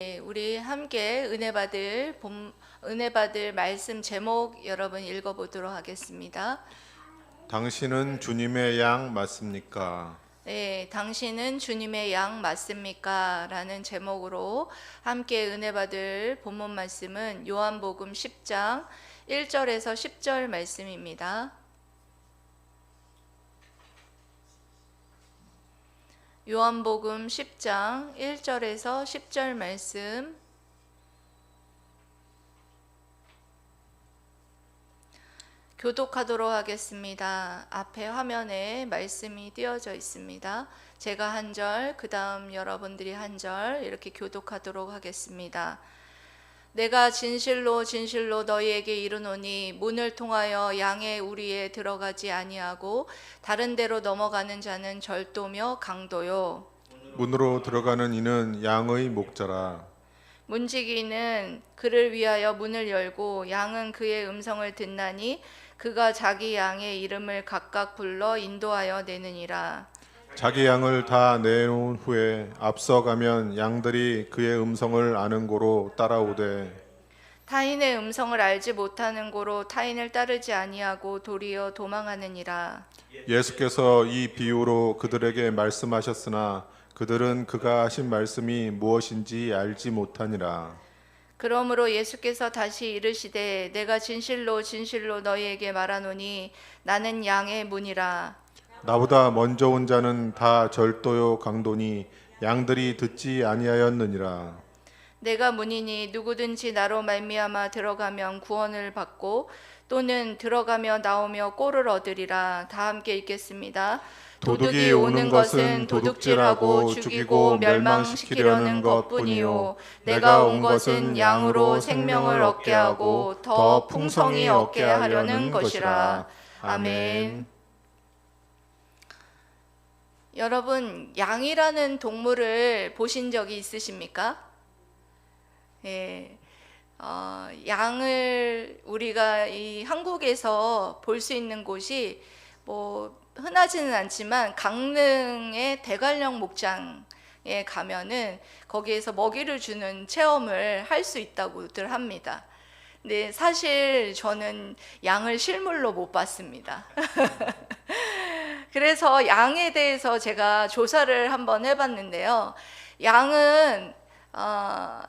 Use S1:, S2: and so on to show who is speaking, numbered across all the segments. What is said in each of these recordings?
S1: 우리 함께 은혜 받을 말씀 제목 여러분 읽어보도록 하겠습니다.
S2: 당신은 주님의 양 맞습니까?
S1: 네, 당신은 주님의 양 맞습니까? 라는 제목으로 함께 은혜 받을 본문 말씀은 요한복음 10장 1절에서 10절 말씀입니다. 요한복음 10장 1절에서 10절 말씀 교독하도록 하겠습니다. 앞에 화면에 말씀이 띄어져 있습니다. 제가 한 절, 그 다음 여러분들이 한 절 이렇게 교독하도록 하겠습니다. 내가 진실로 진실로 너희에게 이르노니 문을 통하여 양의 우리에 들어가지 아니하고 다른 데로 넘어가는 자는 절도며 강도요.
S2: 문으로 들어가는 이는 양의 목자라.
S1: 문지기는 그를 위하여 문을 열고 양은 그의 음성을 듣나니 그가 자기 양의 이름을 각각 불러 인도하여 내느니라.
S2: 자기 양을 다 내놓은 후에 앞서가면 양들이 그의 음성을 아는 고로 따라오되
S1: 타인의 음성을 알지 못하는 고로 타인을 따르지 아니하고 도리어 도망하느니라.
S2: 예수께서 이 비유로 그들에게 말씀하셨으나 그들은 그가 하신 말씀이 무엇인지 알지 못하니라.
S1: 그러므로 예수께서 다시 이르시되 내가 진실로 진실로 너희에게 말하노니 나는 양의 문이라.
S2: 나보다 먼저 온 자는 다 절도요 강도니 양들이 듣지 아니하였느니라.
S1: 내가 문이니 누구든지 나로 말미암아 들어가면 구원을 받고 또는 들어가며 나오며 꼴을 얻으리라. 다 함께 읽겠습니다.
S2: 도둑이 오는 것은 도둑질하고 죽이고 멸망시키려는 것뿐이요 내가 온 것은 양으로 생명을 얻게 하고 더 풍성히 얻게 하려는 것이라. 아멘.
S1: 여러분, 양이라는 동물을 보신 적이 있으십니까? 예, 양을 우리가 이 한국에서 볼 수 있는 곳이 뭐 흔하지는 않지만 강릉의 대관령 목장에 가면은 거기에서 먹이를 주는 체험을 할 수 있다고들 합니다. 근데 사실 저는 양을 실물로 못 봤습니다. 그래서 양에 대해서 제가 조사를 한번 해봤는데요. 양은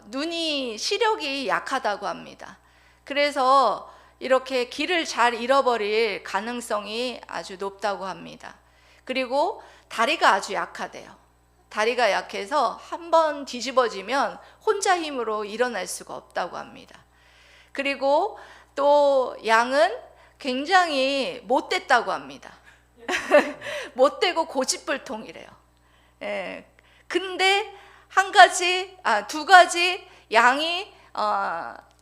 S1: 눈이 시력이 약하다고 합니다. 그래서 이렇게 길을 잘 잃어버릴 가능성이 아주 높다고 합니다. 그리고 다리가 아주 약하대요. 다리가 약해서 한번 뒤집어지면 혼자 힘으로 일어날 수가 없다고 합니다. 그리고 또 양은 굉장히 못됐다고 합니다. 못되고 고집불통이래요. 예. 근데 두 가지 양이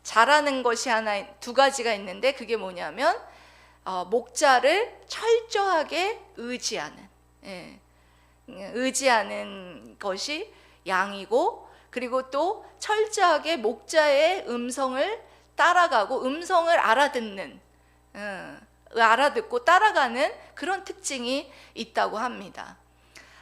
S1: 잘하는 것이 두 가지가 있는데 그게 뭐냐면 목자를 철저하게 의지하는 것이 양이고, 그리고 또 철저하게 목자의 음성을 따라가고 음성을 알아듣고 따라가는 그런 특징이 있다고 합니다.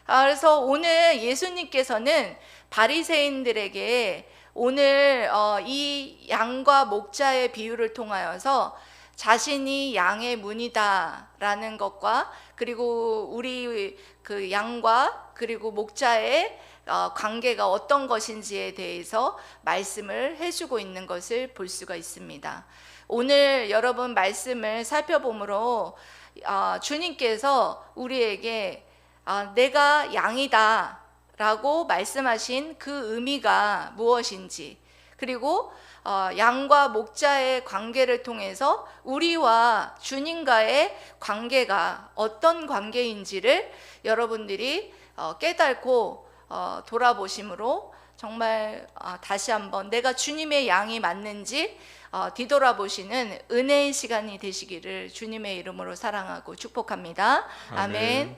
S1: 그래서 오늘 예수님께서는 바리새인들에게 오늘 이 양과 목자의 비유를 통하여서 자신이 양의 문이다라는 것과, 그리고 우리 그 양과 그리고 목자의 관계가 어떤 것인지에 대해서 말씀을 해주고 있는 것을 볼 수가 있습니다. 오늘 여러분 말씀을 살펴보므로 주님께서 우리에게 내가 양이다 라고 말씀하신 그 의미가 무엇인지, 그리고 양과 목자의 관계를 통해서 우리와 주님과의 관계가 어떤 관계인지를 여러분들이 깨닫고 돌아보심으로 정말 다시 한번 내가 주님의 양이 맞는지 뒤돌아보시는 은혜의 시간이 되시기를 주님의 이름으로 사랑하고 축복합니다. 아멘.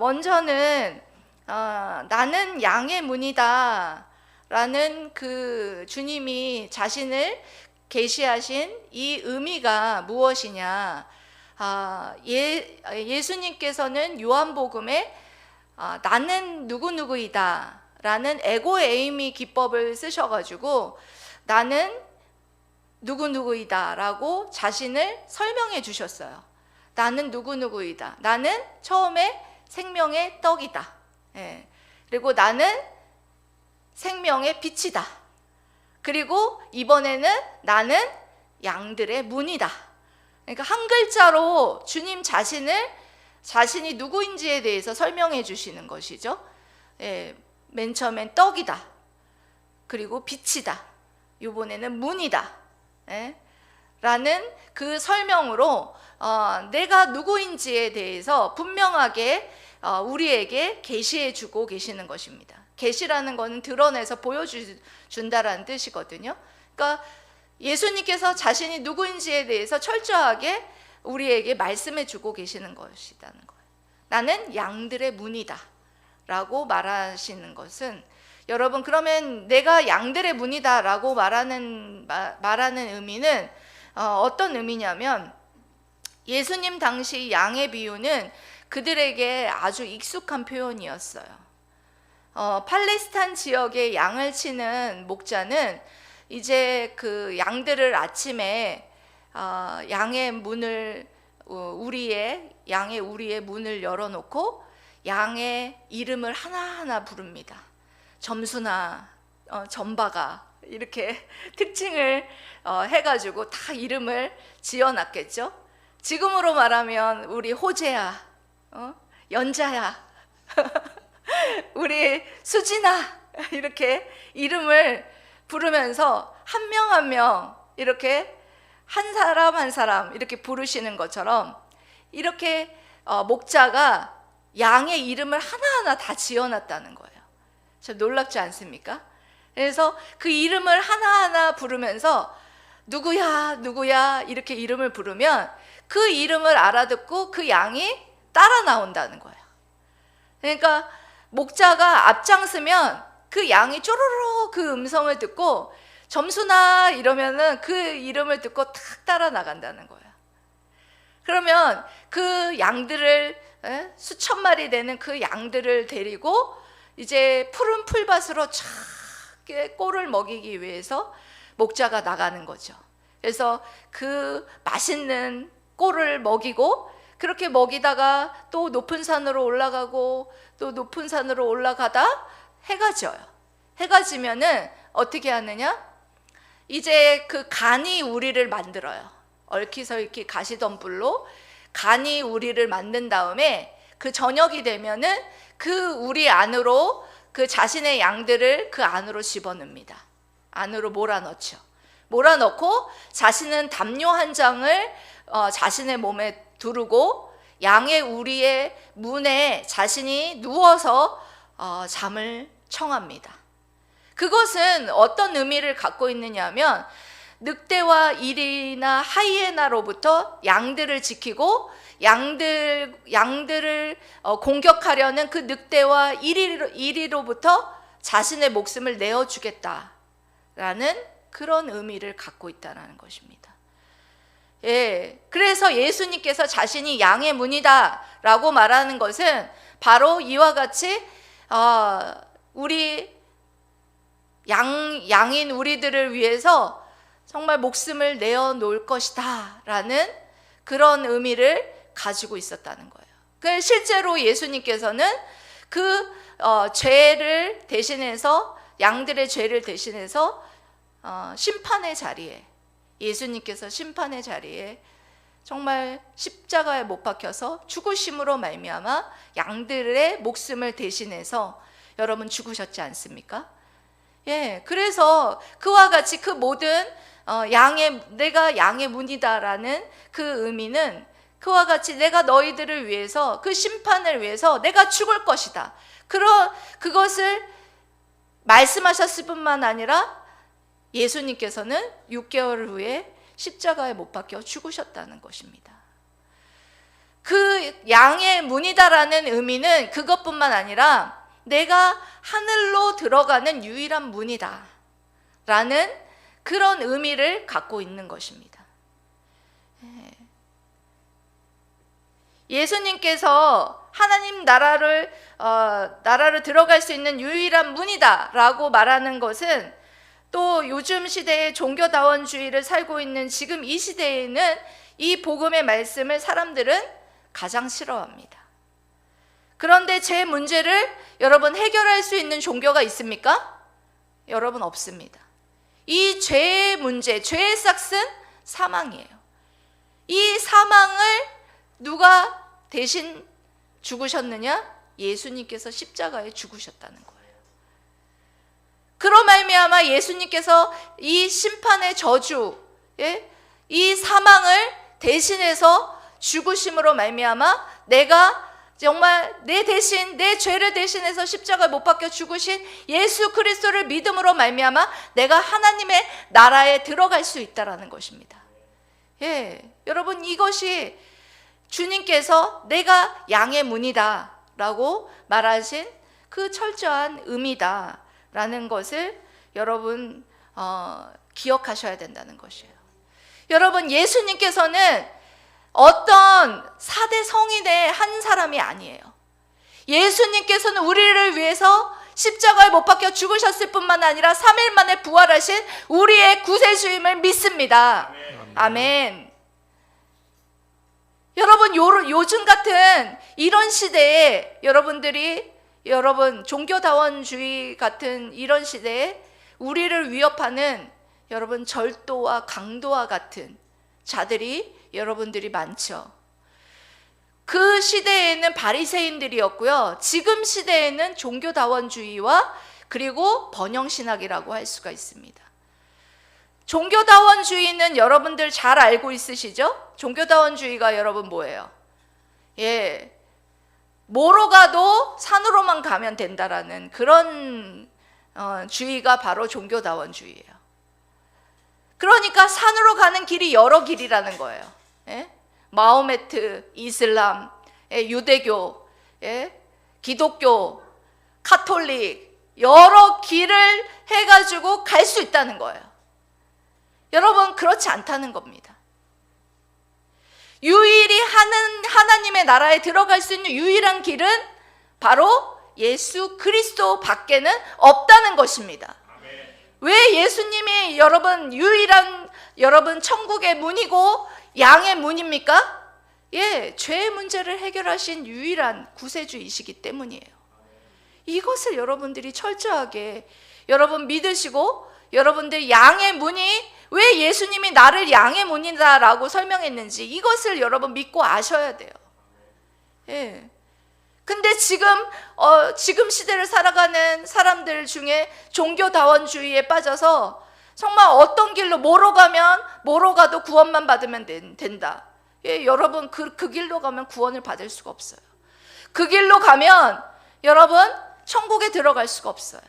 S1: 먼저는 나는 양의 문이다 라는 그 주님이 자신을 계시하신 이 의미가 무엇이냐. 예수님께서는 요한복음에 나는 누구누구이다 라는 에고 에이미 기법을 쓰셔가지고 나는 누구누구이다 라고 자신을 설명해 주셨어요. 나는 누구누구이다. 나는 처음에 생명의 떡이다. 예. 그리고 나는 생명의 빛이다. 그리고 이번에는 나는 양들의 문이다. 그러니까 한 글자로 주님 자신이 누구인지에 대해서 설명해 주시는 것이죠. 예. 맨 처음엔 떡이다. 그리고 빛이다. 이번에는 문이다. 예? 라는 그 설명으로 내가 누구인지에 대해서 분명하게 우리에게 계시해 주고 계시는 것입니다. 계시라는 것은 드러내서 보여준다라는 뜻이거든요. 그러니까 예수님께서 자신이 누구인지에 대해서 철저하게 우리에게 말씀해 주고 계시는 것이라는 거예요. 나는 양들의 문이다 라고 말하시는 것은, 여러분, 그러면 내가 양들의 문이다 라고 말하는 의미는 어떤 의미냐면, 예수님 당시 양의 비유는 그들에게 아주 익숙한 표현이었어요. 팔레스타인 지역의 양을 치는 목자는 이제 그 양들을 아침에 양의 우리의 문을 열어놓고 양의 이름을 하나하나 부릅니다. 점수나 점바가 이렇게 특징을 해가지고 다 이름을 지어놨겠죠. 지금으로 말하면 우리 호재야, 연자야, 우리 수진아, 이렇게 이름을 부르면서 한 명 한 명 이렇게 한 사람 한 사람 이렇게 부르시는 것처럼, 이렇게 목자가 양의 이름을 하나하나 다 지어놨다는 거예요. 저 놀랍지 않습니까? 그래서 그 이름을 하나하나 부르면서 누구야 누구야 이렇게 이름을 부르면 그 이름을 알아듣고 그 양이 따라 나온다는 거예요. 그러니까 목자가 앞장서면 그 양이 쪼르르 그 음성을 듣고 점수나 이러면은 그 이름을 듣고 탁 따라 나간다는 거예요. 그러면 그 양들을, 수천 마리 되는 그 양들을 데리고 이제 푸른 풀밭으로 쫙 꼴을 먹이기 위해서 목자가 나가는 거죠. 그래서 그 맛있는 꼴을 먹이고, 그렇게 먹이다가 또 높은 산으로 올라가고 또 높은 산으로 올라가다 해가 져요. 해가 지면은 어떻게 하느냐? 이제 그 간이 우리를 만들어요. 얽히설키 가시덤불로 간이 우리를 만든 다음에 그 저녁이 되면은 그 우리 안으로 그 자신의 양들을 그 안으로 집어넣습니다. 안으로 몰아넣죠. 몰아넣고 자신은 담요 한 장을 자신의 몸에 두르고 양의 우리의 문에 자신이 누워서 잠을 청합니다. 그것은 어떤 의미를 갖고 있느냐면, 늑대와 이리나 하이에나로부터 양들을 지키고 양들을 공격하려는 그 늑대와 이리로부터 자신의 목숨을 내어주겠다라는 그런 의미를 갖고 있다는 것입니다. 예, 그래서 예수님께서 자신이 양의 문이다라고 말하는 것은 바로 이와 같이 우리 양인 우리들을 위해서 정말 목숨을 내어놓을 것이다 라는 그런 의미를 가지고 있었다는 거예요. 실제로 예수님께서는 그 죄를 대신해서, 양들의 죄를 대신해서 심판의 자리에, 예수님께서 심판의 자리에 정말 십자가에 못 박혀서 죽으심으로 말미암아 양들의 목숨을 대신해서 여러분 죽으셨지 않습니까? 예, 그래서 그와 같이 그 모든 내가 양의 문이다라는 그 의미는 그와 같이 내가 너희들을 위해서, 그 심판을 위해서 내가 죽을 것이다. 그것을 말씀하셨을 뿐만 아니라 예수님께서는 6개월 후에 십자가에 못 박혀 죽으셨다는 것입니다. 그 양의 문이다라는 의미는 그것뿐만 아니라 내가 하늘로 들어가는 유일한 문이다 라는 그런 의미를 갖고 있는 것입니다. 예수님께서 하나님 나라를 들어갈 수 있는 유일한 문이다라고 말하는 것은 또 요즘 시대의 종교다원주의를 살고 있는 지금 이 시대에는 이 복음의 말씀을 사람들은 가장 싫어합니다. 그런데 제 문제를 여러분 해결할 수 있는 종교가 있습니까? 여러분 없습니다. 이 죄의 문제, 죄의 싹은 사망이에요. 이 사망을 누가 대신 죽으셨느냐? 예수님께서 십자가에 죽으셨다는 거예요. 그로 말미암아 예수님께서 이 심판의 저주, 이 사망을 대신해서 죽으심으로 말미암아 내가 정말 내 대신, 내 죄를 대신해서 십자가에 못 박혀 죽으신 예수 그리스도를 믿음으로 말미암아 내가 하나님의 나라에 들어갈 수 있다라는 것입니다. 여러분, 이것이 주님께서 내가 양의 문이다 라고 말하신 그 철저한 의미다라는 것을 여러분 기억하셔야 된다는 것이에요. 여러분, 예수님께서는 어떤 4대 성인의 한 사람이 아니에요. 예수님께서는 우리를 위해서 십자가에 못 박혀 죽으셨을 뿐만 아니라 3일 만에 부활하신 우리의 구세주임을 믿습니다. 아멘. 여러분, 요즘 같은 이런 시대에 여러분 종교다원주의 같은 이런 시대에 우리를 위협하는 여러분 절도와 강도와 같은 자들이 여러분들이 많죠. 그 시대에는 바리새인들이었고요. 지금 시대에는 종교다원주의와 그리고 번영신학이라고 할 수가 있습니다. 종교다원주의는 여러분들 잘 알고 있으시죠? 종교다원주의가 여러분 뭐예요? 뭐로 가도 산으로만 가면 된다라는 그런 주의가 바로 종교다원주의예요. 그러니까 산으로 가는 길이 여러 길이라는 거예요. 마호메트, 이슬람, 유대교, 기독교, 카톨릭 여러 길을 해가지고 갈 수 있다는 거예요. 여러분, 그렇지 않다는 겁니다. 유일히 하나님의 나라에 들어갈 수 있는 유일한 길은 바로 예수 그리스도 밖에는 없다는 것입니다. 왜 예수님이 여러분 천국의 문이고 양의 문입니까? 죄의 문제를 해결하신 유일한 구세주이시기 때문이에요. 이것을 여러분들이 철저하게 여러분 믿으시고, 여러분들 양의 문이 왜 예수님이 나를 양의 문이다라고 설명했는지 이것을 여러분 믿고 아셔야 돼요. 근데 지금 시대를 살아가는 사람들 중에 종교다원주의에 빠져서 정말 어떤 길로 뭐로 가도 구원만 받으면 된다. 여러분, 그 길로 가면 구원을 받을 수가 없어요. 그 길로 가면 여러분 천국에 들어갈 수가 없어요.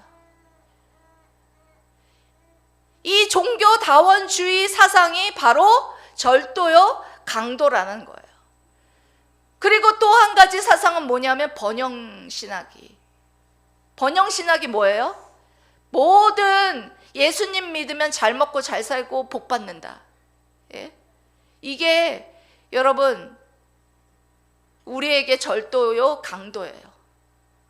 S1: 이 종교다원주의 사상이 바로 절도요, 강도라는 거예요. 그리고 또 한 가지 사상은 뭐냐면 번영신학이 뭐예요? 모든 예수님 믿으면 잘 먹고 잘 살고 복 받는다. 이게 여러분 우리에게 절도요, 강도예요.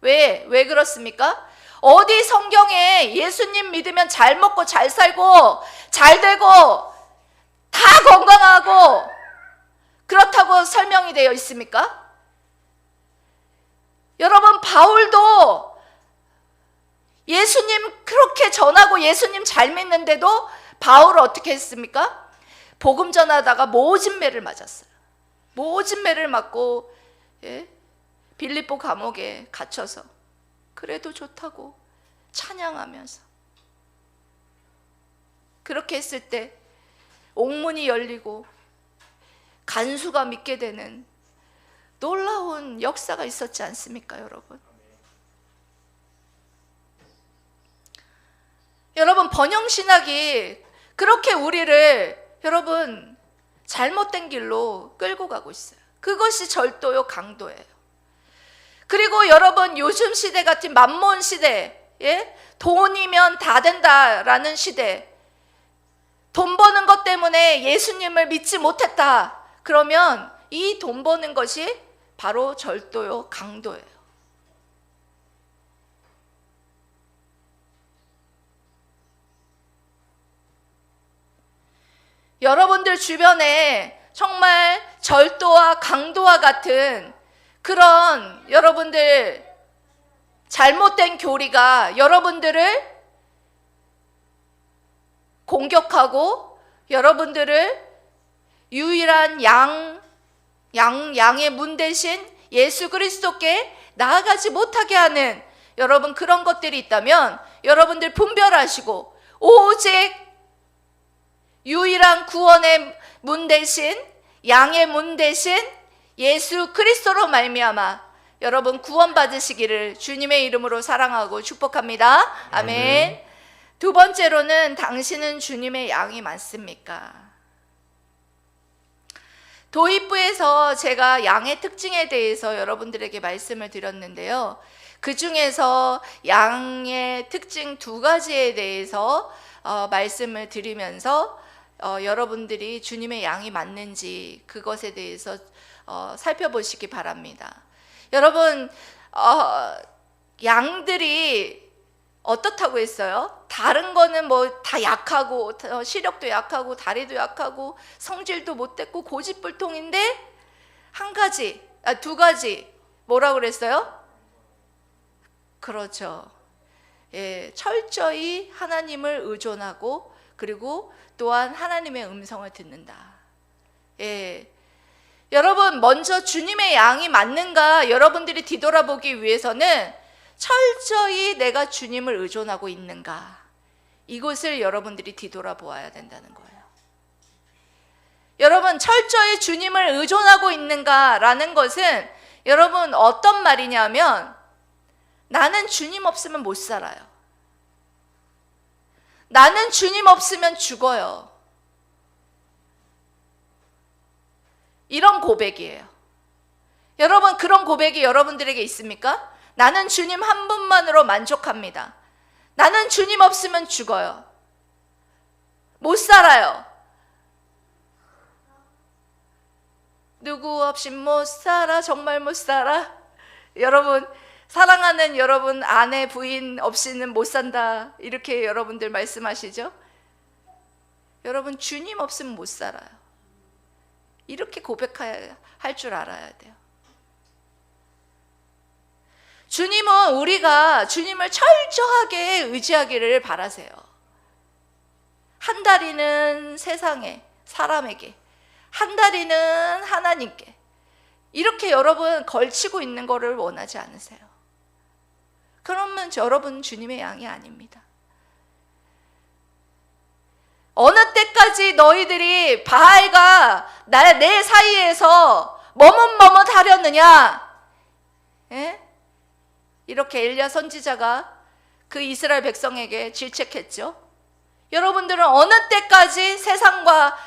S1: 왜 그렇습니까? 어디 성경에 예수님 믿으면 잘 먹고 잘 살고 잘 되고 다 건강하고 그렇다고 설명이 되어 있습니까? 여러분, 바울도 예수님 그렇게 전하고 예수님 잘 믿는데도 바울은 어떻게 했습니까? 복음 전하다가 모진매를 맞았어요. 모진매를 맞고 빌립보 감옥에 갇혀서 그래도 좋다고 찬양하면서 그렇게 했을 때 옥문이 열리고 간수가 믿게 되는 놀라운 역사가 있었지 않습니까, 여러분? 여러분, 번영신학이 그렇게 우리를 여러분 잘못된 길로 끌고 가고 있어요. 그것이 절도요, 강도예요. 그리고 여러분, 요즘 시대 같은 만몬 시대, 돈이면 다 된다라는 시대, 돈 버는 것 때문에 예수님을 믿지 못했다. 그러면 이 돈 버는 것이 바로 절도요, 강도예요. 여러분들 주변에 정말 절도와 강도와 같은 그런 여러분들 잘못된 교리가 여러분들을 공격하고 여러분들을 유일한 양의 문 대신 예수 그리스도께 나아가지 못하게 하는 여러분 그런 것들이 있다면 여러분들 분별하시고 오직 유일한 구원의 문 대신 양의 문 대신 예수 그리스도로 말미암아 여러분 구원 받으시기를 주님의 이름으로 사랑하고 축복합니다. 아멘. 두 번째로는 당신은 주님의 양이 맞습니까? 도입부에서 제가 양의 특징에 대해서 여러분들에게 말씀을 드렸는데요. 그 중에서 양의 특징 두 가지에 대해서 말씀을 드리면서 여러분들이 주님의 양이 맞는지 그것에 대해서 살펴보시기 바랍니다. 여러분 양들이 어떻다고 했어요? 다른 거는 뭐 다 약하고 시력도 약하고 다리도 약하고 성질도 못됐고 고집불통인데 두 가지 뭐라고 그랬어요? 그렇죠. 예, 철저히 하나님을 의존하고 그리고 또한 하나님의 음성을 듣는다. 예. 여러분 먼저 주님의 양이 맞는가 여러분들이 뒤돌아보기 위해서는 철저히 내가 주님을 의존하고 있는가 이것을 여러분들이 뒤돌아보아야 된다는 거예요. 여러분 철저히 주님을 의존하고 있는가라는 것은 여러분 어떤 말이냐면 나는 주님 없으면 못 살아요. 나는 주님 없으면 죽어요. 이런 고백이에요. 여러분 그런 고백이 여러분들에게 있습니까? 나는 주님 한 분만으로 만족합니다. 나는 주님 없으면 죽어요. 못 살아요. 누구 없이 못 살아. 정말 못 살아. 여러분 사랑하는 여러분 아내 부인 없이는 못 산다 이렇게 여러분들 말씀하시죠? 여러분 주님 없으면 못 살아요. 이렇게 고백할 줄 알아야 돼요. 주님은 우리가 주님을 철저하게 의지하기를 바라세요. 한 다리는 세상에 사람에게 한 다리는 하나님께 이렇게 여러분 걸치고 있는 것을 원하지 않으세요. 그러면 여러분 주님의 양이 아닙니다. 어느 때까지 너희들이 바알과 내 사이에서 머뭇머뭇하려느냐? 예? 이렇게 엘리야 선지자가 그 이스라엘 백성에게 질책했죠. 여러분들은 어느 때까지 세상과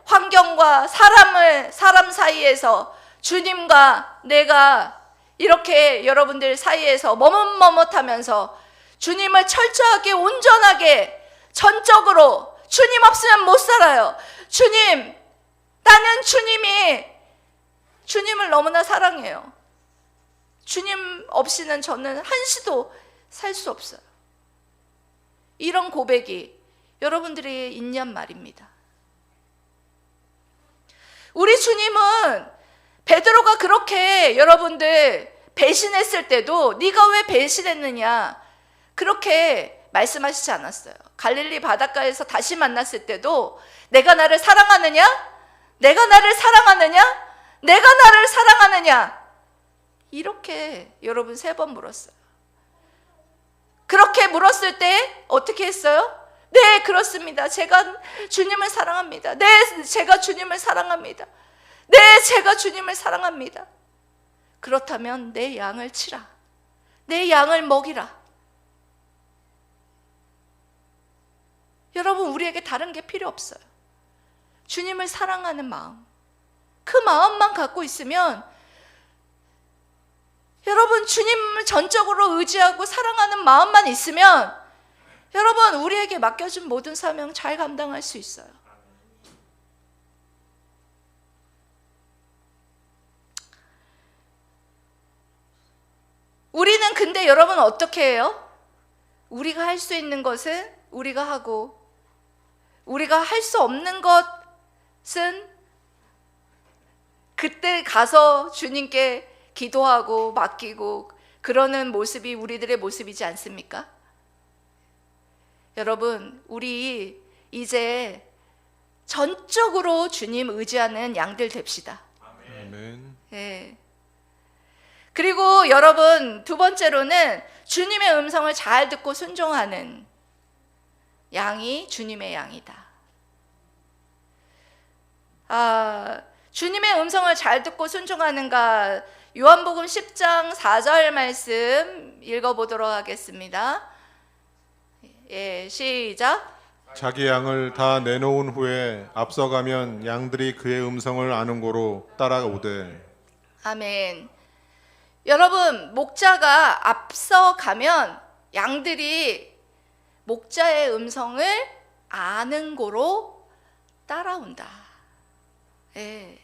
S1: 환경과 사람 사이에서 주님과 내가 이렇게 여러분들 사이에서 머뭇머뭇하면서 주님을 철저하게 온전하게 전적으로 주님 없으면 못 살아요. 주님, 나는 주님을 너무나 사랑해요. 주님 없이는 저는 한시도 살 수 없어요. 이런 고백이 여러분들이 있냔 말입니다. 우리 주님은 베드로가 그렇게 여러분들 배신했을 때도 네가 왜 배신했느냐 그렇게 말씀하시지 않았어요. 갈릴리 바닷가에서 다시 만났을 때도 내가 나를 사랑하느냐? 내가 나를 사랑하느냐? 내가 나를 사랑하느냐? 이렇게 여러분 3번 물었어요. 그렇게 물었을 때 어떻게 했어요? 네, 그렇습니다. 제가 주님을 사랑합니다. 네, 제가 주님을 사랑합니다. 네, 제가 주님을 사랑합니다. 그렇다면 내 양을 치라. 내 양을 먹이라. 여러분 우리에게 다른 게 필요 없어요. 주님을 사랑하는 마음, 그 마음만 갖고 있으면 여러분 주님을 전적으로 의지하고 사랑하는 마음만 있으면 여러분 우리에게 맡겨준 모든 사명 잘 감당할 수 있어요. 우리는 근데 여러분 어떻게 해요? 우리가 할 수 있는 것은 우리가 하고, 우리가 할 수 없는 것은 그때 가서 주님께 기도하고 맡기고 그러는 모습이 우리들의 모습이지 않습니까? 여러분, 우리 이제 전적으로 주님 의지하는 양들 됩시다.
S2: 아멘.
S1: 예. 그리고 여러분, 두 번째로는 주님의 음성을 잘 듣고 순종하는 양이 주님의 양이다. 주님의 음성을 잘 듣고 순종하는가? 요한복음 10장 4절 말씀 읽어보도록 하겠습니다. 예, 시작.
S2: 자기 양을 다 내놓은 후에 앞서가면 양들이 그의 음성을 아는 고로 따라오되.
S1: 아멘. 여러분, 목자가 앞서가면 양들이 목자의 음성을 아는 고로 따라온다. 예.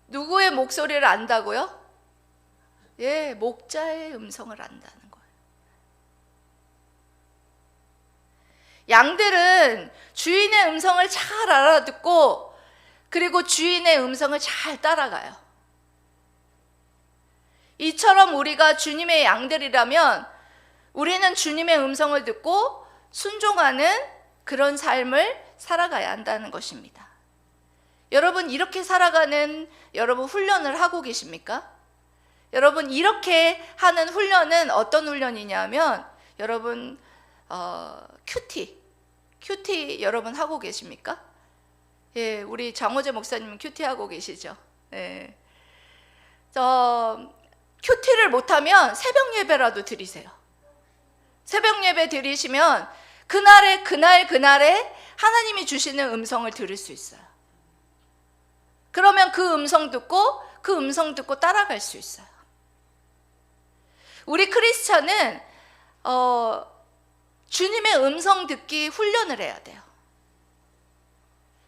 S1: 누구의 목소리를 안다고요? 예, 목자의 음성을 안다는 거예요. 양들은 주인의 음성을 잘 알아듣고 그리고 주인의 음성을 잘 따라가요. 이처럼 우리가 주님의 양들이라면 우리는 주님의 음성을 듣고 순종하는 그런 삶을 살아가야 한다는 것입니다. 여러분, 이렇게 살아가는 여러분 훈련을 하고 계십니까? 여러분, 이렇게 하는 훈련은 어떤 훈련이냐면 여러분 큐티 여러분 하고 계십니까? 예, 우리 장호재 목사님은 큐티 하고 계시죠? 예. 큐티를 못하면 새벽 예배라도 드리세요. 새벽 예배 드리시면 그날에 하나님이 주시는 음성을 들을 수 있어요. 그러면 그 음성 듣고 따라갈 수 있어요. 우리 크리스찬은 주님의 음성 듣기 훈련을 해야 돼요.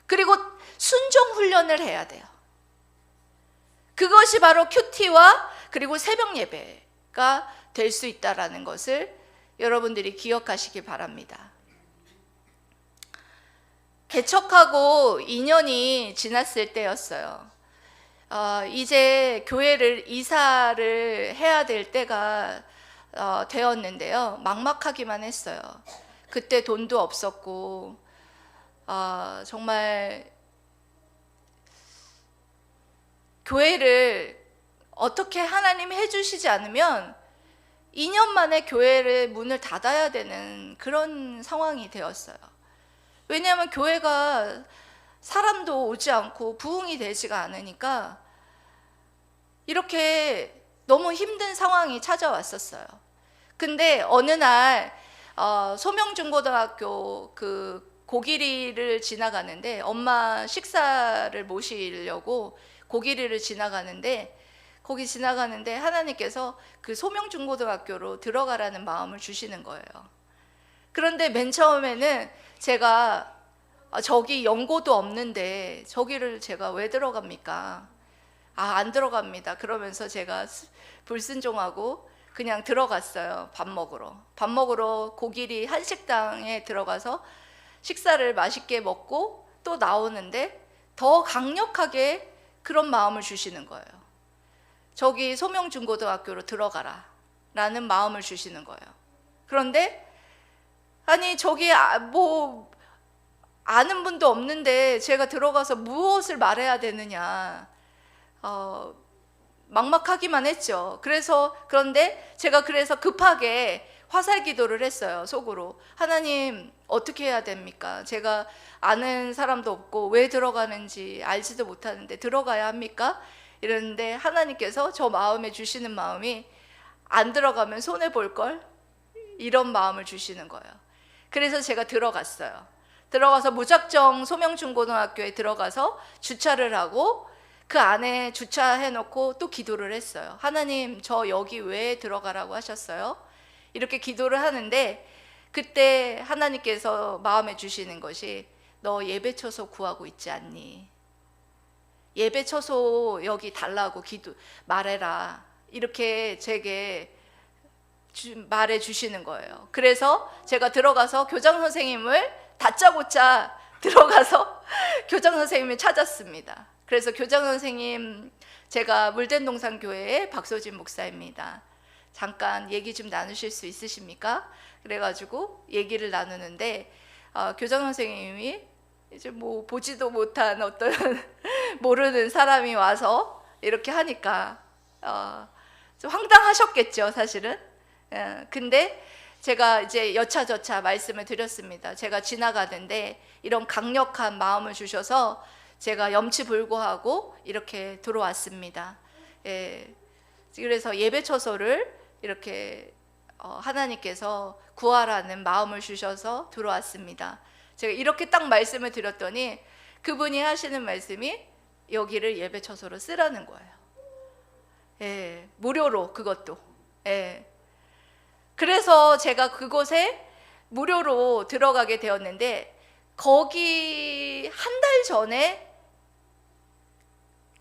S1: 그리고 순종 훈련을 해야 돼요. 그것이 바로 큐티와 그리고 새벽 예배가 될 수 있다라는 것을 여러분들이 기억하시기 바랍니다. 개척하고 2년이 지났을 때였어요. 이제 교회를 이사를 해야 될 때가 되었는데요. 막막하기만 했어요. 그때 돈도 없었고 정말 교회를 어떻게 하나님이 해주시지 않으면 2년 만에 교회를 문을 닫아야 되는 그런 상황이 되었어요. 왜냐하면 교회가 사람도 오지 않고 부흥이 되지가 않으니까 이렇게 너무 힘든 상황이 찾아왔었어요. 근데 어느 날 소명중고등학교 그 고길이를 지나가는데 엄마 식사를 모시려고 고길이를 지나가는데 거기 지나가는데 하나님께서 그 소명중고등학교로 들어가라는 마음을 주시는 거예요. 그런데 맨 처음에는 제가 저기 연고도 없는데 저기를 제가 왜 들어갑니까? 안 들어갑니다. 그러면서 제가 불순종하고 그냥 들어갔어요. 밥 먹으러 고길이 한식당에 들어가서 식사를 맛있게 먹고 또 나오는데 더 강력하게 그런 마음을 주시는 거예요. 저기 소명중고등학교로 들어가라 라는 마음을 주시는 거예요. 그런데 아니 저기 뭐 아는 분도 없는데 제가 들어가서 무엇을 말해야 되느냐 막막하기만 했죠. 그런데 제가 급하게 화살 기도를 했어요. 속으로 하나님 어떻게 해야 됩니까? 제가 아는 사람도 없고 왜 들어가는지 알지도 못하는데 들어가야 합니까? 이랬는데 하나님께서 저 마음에 주시는 마음이 안 들어가면 손해 볼 걸 이런 마음을 주시는 거예요. 그래서 제가 들어가서 무작정 소명중고등학교에 들어가서 주차를 하고 그 안에 주차해놓고 또 기도를 했어요. 하나님 저 여기 왜 들어가라고 하셨어요? 이렇게 기도를 하는데 그때 하나님께서 마음에 주시는 것이 너 예배처소 구하고 있지 않니? 예배처소 여기 달라고 말해라 이렇게 제게 말해 주시는 거예요. 그래서 제가 들어가서 교장 선생님을 다짜고짜 들어가서 교장 선생님을 찾았습니다. 그래서 교장 선생님, 제가 물된동산교회의 박소진 목사입니다. 잠깐 얘기 좀 나누실 수 있으십니까? 그래가지고 얘기를 나누는데 교장 선생님이 이제 뭐 보지도 못한 어떤 모르는 사람이 와서 이렇게 하니까 좀 황당하셨겠죠, 사실은. 근데 제가 이제 여차저차 말씀을 드렸습니다. 제가 지나가는데 이런 강력한 마음을 주셔서 제가 염치불구하고 이렇게 들어왔습니다. 그래서 예배처소를 이렇게 하나님께서 구하라는 마음을 주셔서 들어왔습니다. 제가 이렇게 딱 말씀을 드렸더니 그분이 하시는 말씀이 여기를 예배처소로 쓰라는 거예요. 무료로, 그것도. 그래서 제가 그곳에 무료로 들어가게 되었는데, 거기 한 달 전에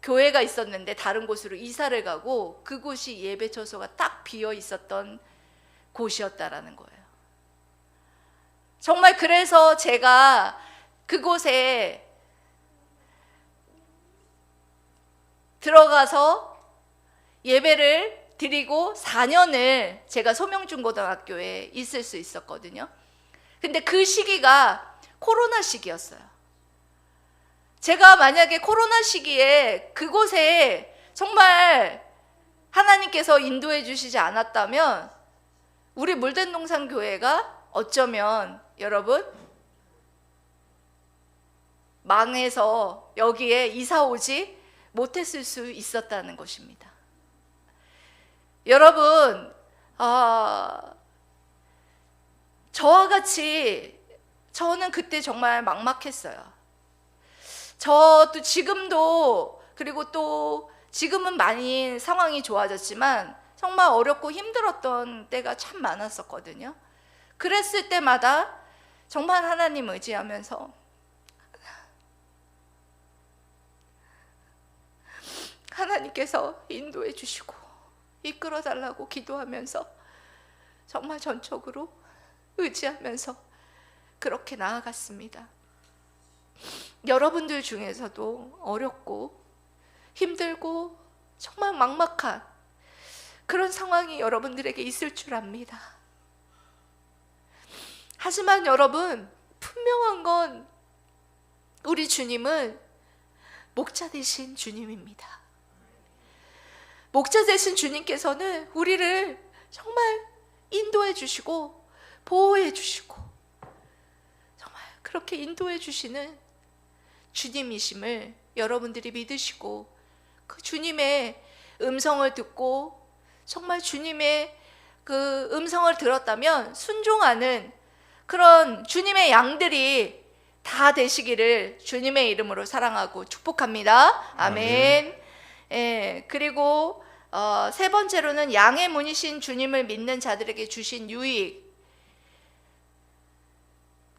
S1: 교회가 있었는데 다른 곳으로 이사를 가고 그곳이 예배처소가 딱 비어 있었던 곳이었다라는 거예요. 정말 그래서 제가 그곳에 들어가서 예배를 드리고 4년을 제가 소명중고등학교에 있을 수 있었거든요. 근데 그 시기가 코로나 시기였어요. 제가 만약에 코로나 시기에 그곳에 정말 하나님께서 인도해 주시지 않았다면 우리 물된동산교회가 어쩌면 여러분 망해서 여기에 이사 오지 못했을 수 있었다는 것입니다. 여러분, 저와 같이 저는 그때 정말 막막했어요. 저도 지금도, 그리고 또 지금은 많이 상황이 좋아졌지만 정말 어렵고 힘들었던 때가 참 많았었거든요. 그랬을 때마다 정말 하나님 의지하면서 하나님께서 인도해 주시고 이끌어 달라고 기도하면서 정말 전적으로 의지하면서 그렇게 나아갔습니다. 여러분들 중에서도 어렵고 힘들고 정말 막막한 그런 상황이 여러분들에게 있을 줄 압니다. 하지만 여러분, 분명한 건 우리 주님은 목자 되신 주님입니다. 목자 되신 주님께서는 우리를 정말 인도해 주시고 보호해 주시고 정말 그렇게 인도해 주시는 주님이심을 여러분들이 믿으시고 그 주님의 음성을 듣고 정말 주님의 그 음성을 들었다면 순종하는 그런 주님의 양들이 다 되시기를 주님의 이름으로 사랑하고 축복합니다. 아멘. 그리고 세 번째로는 양의 문이신 주님을 믿는 자들에게 주신 유익.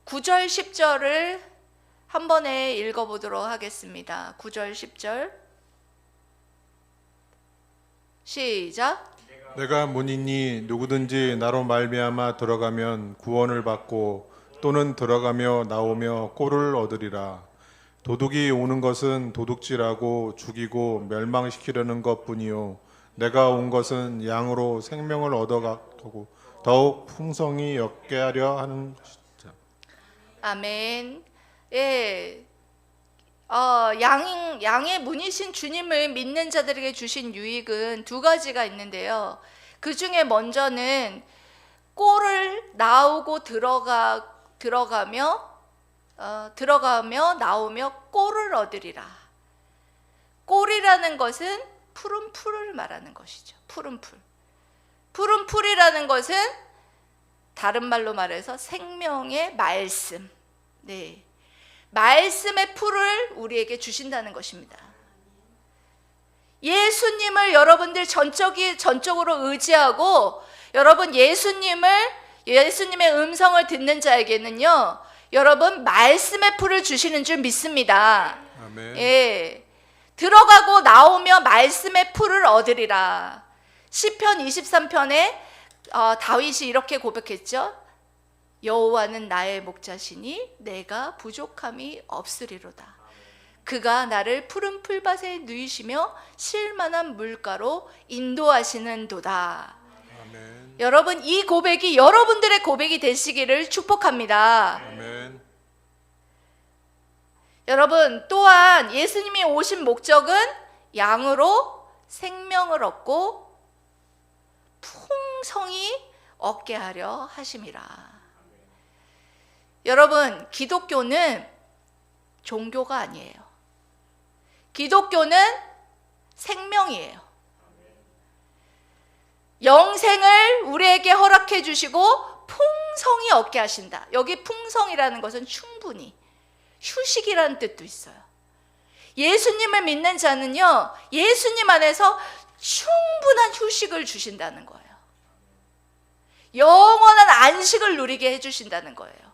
S1: 9절 10절을 한 번에 읽어보도록 하겠습니다. 9절 10절 시작.
S2: 내가 문이니 누구든지 나로 말미암아 들어가면 구원을 받고 또는 들어가며 나오며 꼴을 얻으리라. 도둑이 오는 것은 도둑질하고 죽이고 멸망시키려는 것뿐이요 내가 온 것은 양으로 생명을 얻어가고 더욱 풍성히 얻게 하려 하는 것이다.
S1: 아멘. 양의 문이신 주님을 믿는 자들에게 주신 유익은 두 가지가 있는데요. 그 중에 먼저는 꼴을 나오고 들어가며 나오며 꼴을 얻으리라. 꼴이라는 것은 푸른 풀을 말하는 것이죠. 푸른 풀. 푸른 풀이라는 것은 다른 말로 말해서 생명의 말씀. 네. 말씀의 풀을 우리에게 주신다는 것입니다. 예수님을 여러분들 전적으로 의지하고 여러분 예수님의 음성을 듣는 자에게는요, 여러분 말씀의 풀을 주시는 줄 믿습니다.
S2: 아멘.
S1: 예. 들어가고 나오며 말씀의 풀을 얻으리라. 시편 23편에 다윗이 이렇게 고백했죠. 여호와는 나의 목자시니 내가 부족함이 없으리로다. 그가 나를 푸른 풀밭에 누이시며 쉴만한 물가로 인도하시는도다.
S2: 아멘.
S1: 여러분, 이 고백이 여러분들의 고백이 되시기를 축복합니다.
S2: 아멘.
S1: 여러분, 또한 예수님이 오신 목적은 양으로 생명을 얻고 풍성히 얻게 하려 하심이라. 여러분, 기독교는 종교가 아니에요. 기독교는 생명이에요. 영생을 우리에게 허락해 주시고 풍성히 얻게 하신다. 여기 풍성이라는 것은 충분히, 휴식이라는 뜻도 있어요. 예수님을 믿는 자는요, 예수님 안에서 충분한 휴식을 주신다는 거예요. 영원한 안식을 누리게 해주신다는 거예요.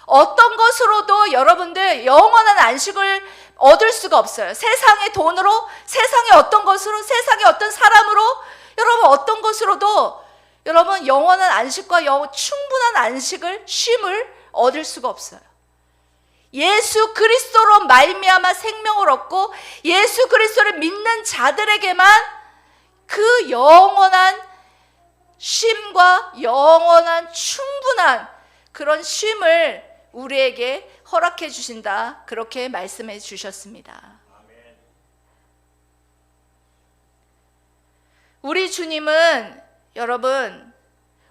S1: 어떤 것으로도 여러분들 영원한 안식을 얻을 수가 없어요. 세상의 돈으로, 세상의 어떤 것으로, 세상의 어떤 사람으로, 여러분 어떤 것으로도 여러분 영원한 안식과 충분한 안식을, 쉼을 얻을 수가 없어요. 예수 그리스도로 말미암아 생명을 얻고 예수 그리스도를 믿는 자들에게만 그 영원한 쉼과 영원한 충분한 그런 쉼을 우리에게 허락해 주신다. 그렇게 말씀해 주셨습니다. 우리 주님은 여러분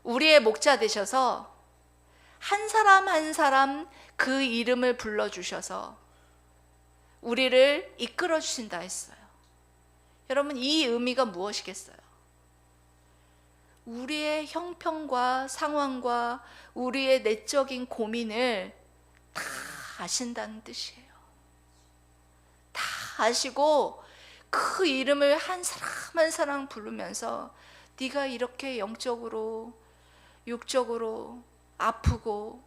S1: 우리의 목자 되셔서 한 사람 한 사람 그 이름을 불러주셔서 우리를 이끌어 주신다 했어요. 여러분, 이 의미가 무엇이겠어요? 우리의 형편과 상황과 우리의 내적인 고민을 다 아신다는 뜻이에요. 다 아시고 그 이름을 한 사람 한 사람 부르면서 네가 이렇게 영적으로 육적으로 아프고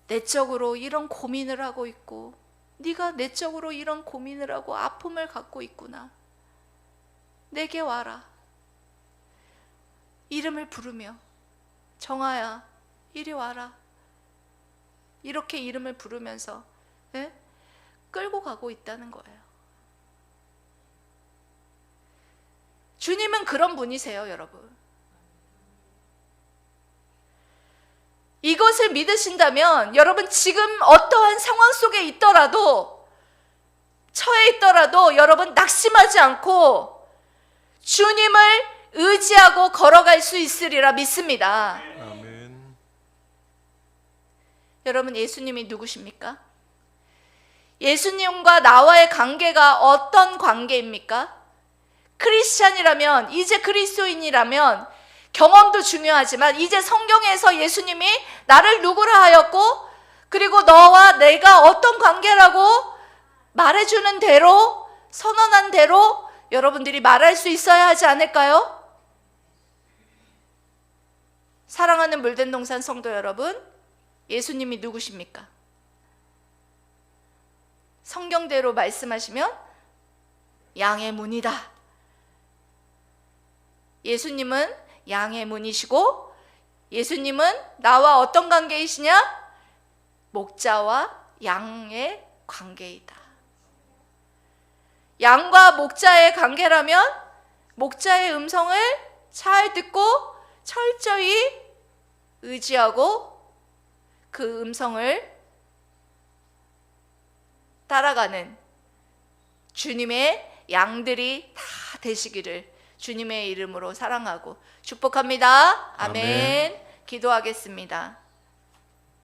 S1: 내적으로 이런 고민을 하고 있고 네가 내적으로 이런 고민을 하고 아픔을 갖고 있구나. 내게 와라. 이름을 부르며 정아야 이리 와라. 이렇게 이름을 부르면서 끌고 가고 있다는 거예요. 주님은 그런 분이세요, 여러분. 이것을 믿으신다면 여러분 지금 어떠한 상황 속에 있더라도 처해 있더라도 여러분 낙심하지 않고 주님을 의지하고 걸어갈 수 있으리라 믿습니다.
S2: 아멘.
S1: 여러분, 예수님이 누구십니까? 예수님과 나와의 관계가 어떤 관계입니까? 크리스찬이라면, 이제 그리스도인이라면 경험도 중요하지만 이제 성경에서 예수님이 나를 누구라 하였고 그리고 너와 내가 어떤 관계라고 말해주는 대로, 선언한 대로 여러분들이 말할 수 있어야 하지 않을까요? 사랑하는 물된동산 성도 여러분, 예수님이 누구십니까? 성경대로 말씀하시면 양의 문이다. 예수님은 양의 문이시고 예수님은 나와 어떤 관계이시냐? 목자와 양의 관계이다. 양과 목자의 관계라면 목자의 음성을 잘 듣고 철저히 의지하고 그 음성을 따라가는 주님의 양들이 다 되시기를 주님의 이름으로 사랑하고 축복합니다. 아멘.
S2: 아멘.
S1: 기도하겠습니다.